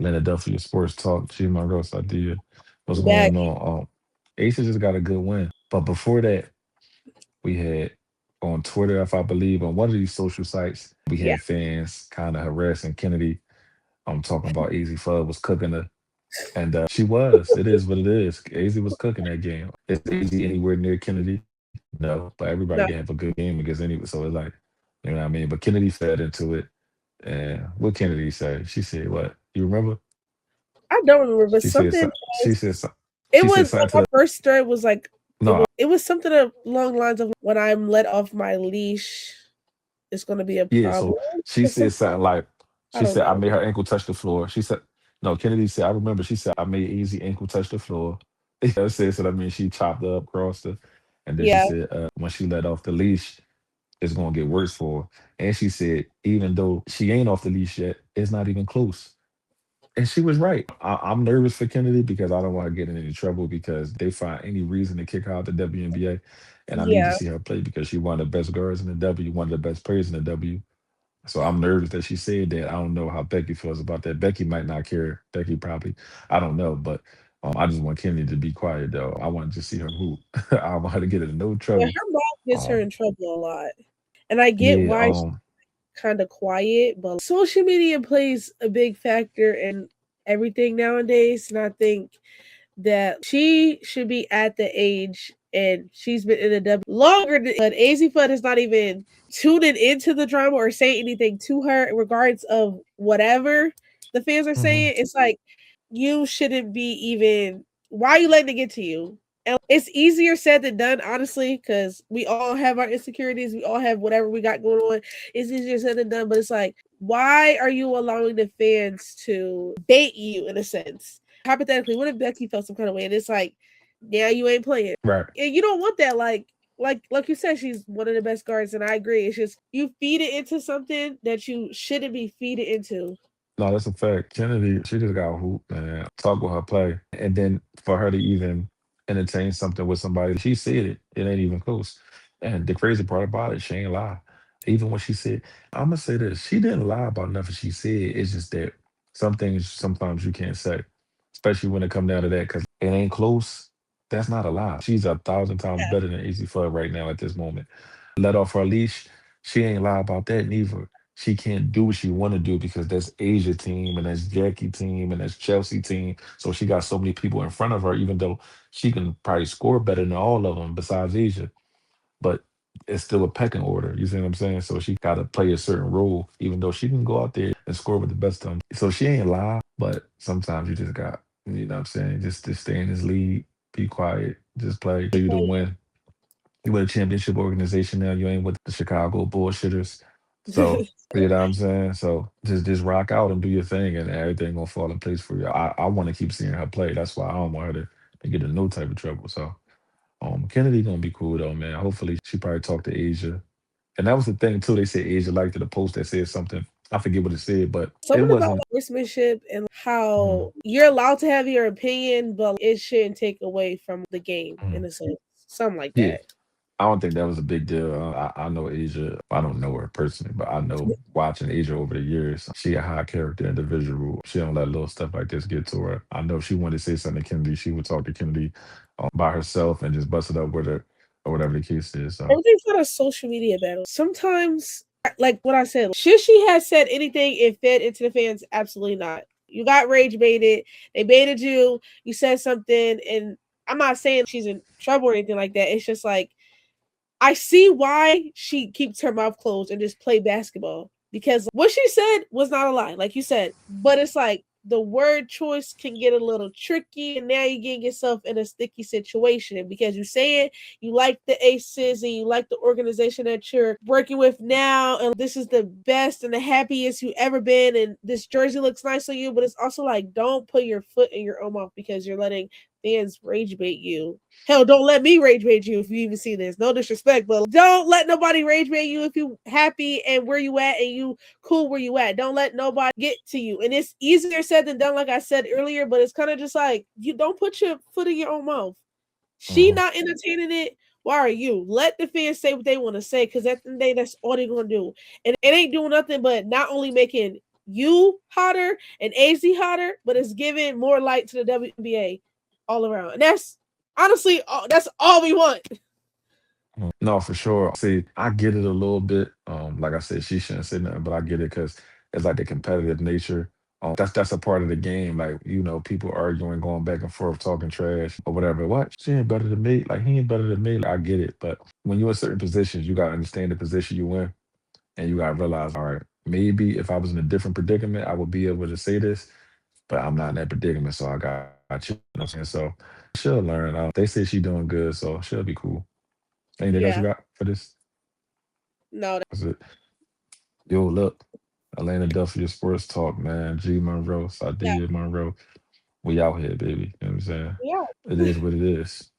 Philadelphia Sports Talk. G Monroe's idea. What's Back. going on? Aces just got a good win. But before that, we had on Twitter, if I believe, on one of these social sites, we Yeah. had fans kind of harassing Kennedy. I'm talking about Easy Fudd was cooking her. And she was. It is what it is. AZ was cooking that game. Is AZ anywhere near Kennedy? No, but everybody can No, have a good game against anybody. So it's like, you know what I mean? But Kennedy fed into it. And what Kennedy say? She said, "What? You remember?" I don't remember, but She said, something. she said, It she said was something like to my the first thread was like no, it was something along the lines of when I'm let off my leash, it's gonna be a yeah. problem So she or said something. something like, I she don't said, "I know. made her ankle touch the floor." She said, "No." Kennedy said, "I remember." She said, "I made Easy ankle touch the floor." I said, so that means she chopped her up, crossed her, and then she Yeah, said, when she let off the leash, it's gonna get worse for her. And she said, even though she ain't off the leash yet, it's not even close. And she was right. I'm nervous for Kennedy because I don't want her getting in any trouble because they find any reason to kick her out the WNBA. And I need to yeah. see her play because she's one of the best guards in the W, one of the best players in the W. So I'm nervous that she said that. I don't know how Becky feels about that. Becky might not care. Becky probably, I don't know. But I just want Kennedy to be quiet though. I want to just see her hoop. I want her to get in no Yeah, trouble. her mom gets her Um, in trouble a lot. And I get yeah, why she's kind of quiet, but social media plays a big factor in everything nowadays. And I think that she should be at the age and she's been in the W longer than but AZ Fudd is not even tuning into the drama or saying anything to her in regards of whatever the fans are mhm. saying. It's like you shouldn't be even why are you letting it get to you? And it's easier said than done, honestly, because we all have our insecurities, we all have whatever we got going on. It's easier said than done, but it's like, why are you allowing the fans to bait you in a sense? Hypothetically, what if Becky felt some kind of way and it's like, yeah, you ain't playing. Right. And you don't want that, like you said, she's one of the best guards, and I agree. It's just you feed it into something that you shouldn't be feeding into. No, that's a fact. Kennedy, she just got hoop, man. Talk with her play. And then for her to even entertain something with somebody, she said it. It ain't even close. And the crazy part about it, she ain't lie. Even when she said, I'm gonna say this, she didn't lie about nothing she said. It's just that some things sometimes you can't say, especially when it come down to that, because it ain't close. That's not a lie. She's 1,000 times better than Easy Fudd right now at this moment. Let off her leash, she ain't lie about that neither. She can't do what she want to do because that's Asia team and that's Jackie team and that's Chelsea team. So she got so many people in front of her, even though she can probably score better than all of them besides Asia. But it's still a pecking order. You see what I'm saying? So she got to play a certain role, even though she can go out there and score with the best of them. So she ain't lie, but sometimes you just got, you know what I'm saying? Just stay in this league, be quiet, just play. So you to win. You with a championship organization now. You ain't with the Chicago bullshitters. So you know what I'm saying. So just rock out and do your thing, and everything gonna fall in place for you. I want to keep seeing her play. That's why I don't want her to get in no type of trouble. So Kennedy gonna be cool though, man. Hopefully she probably talked to Asia, and that was the thing too. They said Asia liked the post that said something. I forget what it said, but it Something about wasn't. sportsmanship and Mhm, how you're allowed to have your opinion, but it shouldn't take away from the game mhm. in a sense. Something like Yeah. that. I don't think that was a big deal. I know Asia. I don't know her personally, but I know watching Asia over the years, she a high character individual. She don't let little stuff like this get to her. I know if she wanted to say something to Kennedy, she would talk to Kennedy by herself and just bust it up with her or whatever the case is. So Everything's not a social media battle. Sometimes, like what I said, should she have said anything and fed into the fans? Absolutely not. You got rage baited. They baited you. You said something, and I'm not saying she's in trouble or anything like that. It's just like I see why she keeps her mouth closed and just play basketball because what she said was not a lie, like you said. But it's like the word choice can get a little tricky, and now you're getting yourself in a sticky situation. And because you say it, you like the Aces and you like the organization that you're working with now, and this is the best and the happiest you ever been, and this jersey looks nice on you. But it's also like, don't put your foot in your own mouth because you're letting fans rage bait you. Hell, don't let me rage bait you if you even see this. No disrespect, but don't let nobody rage bait you if you happy and where you at and you cool where you at. Don't let nobody get to you. And it's easier said than done, like I said earlier, but it's kind of just like you don't put your foot in your own mouth. She mhm. not entertaining it. Why are you? Let the fans say what they want to say because at the end of the day, that's all they're gonna do. And it ain't doing nothing but not only making you hotter and AZ hotter, but it's giving more light to the WNBA all around. And that's honestly that's all we want. No, for sure. See, I get it a little bit. Like I said, she shouldn't say nothing, but I get it because it's like the competitive nature. That's a part of the game. Like, people arguing, going back and forth, talking trash or whatever. What? She ain't better than me. Like, he ain't better than me. Like, I get it. But when you're in certain positions, you gotta understand the position you in, and you gotta realize, all right, maybe if I was in a different predicament, I would be able to say this, but I'm not in that predicament, so I got you. You know what I'm saying? So she'll learn. They say she's doing good, so she'll be cool. Anything else you Yeah. got for this? No. That's it. Yo, look, Atlanta Duffy Sports Talk, man. G Monroe, Yeah. Sadia Monroe. We out here, baby. You know what I'm saying? Yeah. It is what it is.